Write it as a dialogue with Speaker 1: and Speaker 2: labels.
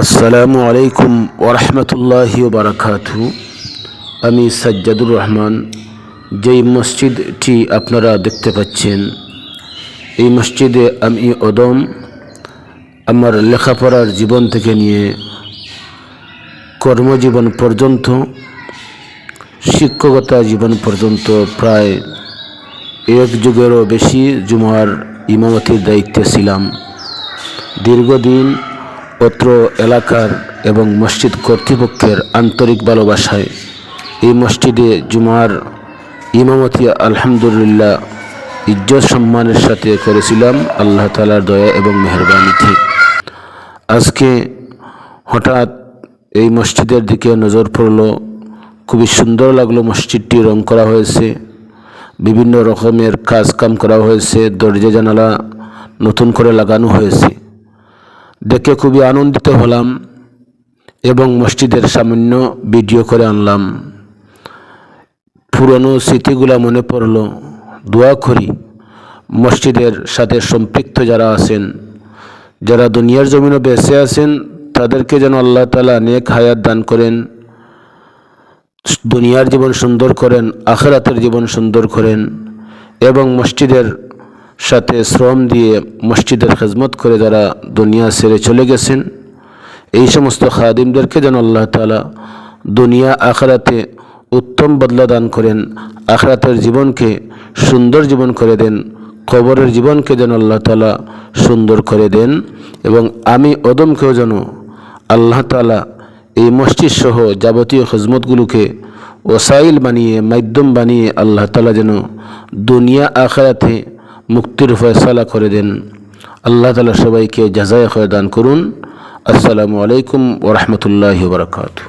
Speaker 1: আসসালামু আলাইকুম ওরহমতুল্লাহি ওবারাকাতু। আমি সাজ্জাদুর রহমান। যেই মসজিদটি আপনারা দেখতে পাচ্ছেন, এই মসজিদে আমি অদম আমার লেখাপড়ার জীবন থেকে নিয়ে কর্মজীবন পর্যন্ত, শিক্ষকতা জীবন পর্যন্ত প্রায় এক যুগেরও বেশি জুমার ইমামতির দায়িত্বে ছিলাম। দীর্ঘদিন অত্র এলাকার এবং মসজিদ কর্তৃপক্ষের আন্তরিক ভালোবাসায় এই মসজিদে জুমার ইমামতি আলহামদুলিল্লাহ ইজ্জত সম্মানের সাথে করেছিলাম আল্লাহ তাআলার দয়া এবং মেহেরবানিতে। আজকে হঠাৎ এই মসজিদের দিকে নজর পড়ল, খুবই সুন্দর লাগলো। মসজিদটি রং করা হয়েছে, বিভিন্ন রকমের কাজ কাম করা হয়েছে, দরজা জানালা নতুন করে লাগানো হয়েছে। দেখে খুবই আনন্দিত হলাম এবং মসজিদের সামান্য ভিডিও করে আনলাম। পুরনো স্মৃতিগুলা মনে পড়ল। দোয়া করি মসজিদের সাথে সম্পৃক্ত যারা আছেন, যারা দুনিয়ার জমিনে বেঁচে আছেন, তাদেরকে যেন আল্লাহ তাআলা নেক হায়াত দান করেন, দুনিয়ার জীবন সুন্দর করেন, আখিরাতের জীবন সুন্দর করেন এবং মসজিদের সাথে শ্রম দিয়ে মসজিদের খেদমত করে যারা দুনিয়া ছেড়ে চলে গেছেন, এই সমস্ত খাদিমদেরকে যেন আল্লাহ তাআলা দুনিয়া আখিরাতে উত্তম বদলা দান করেন, আখিরাতের জীবনকে সুন্দর জীবন করে দেন, কবরের জীবনকে যেন আল্লাহ তাআলা সুন্দর করে দেন এবং আমি অদমকেও যেন আল্লাহ তাআলা এই মসজিদ সহ যাবতীয় খেদমতগুলোকে ওসাইল বানিয়ে, মাধ্যম বানিয়ে আল্লাহ তাআলা যেন দুনিয়া আখিরাতে মুক্তির ফয়সালা করে দেন। আল্লাহ তাআলা সবাইকে জাযায়ে খায়র দান করুন। আসসালামু আলাইকুম ওয়া রাহমাতুল্লাহি ওয়া বারাকাতুহু।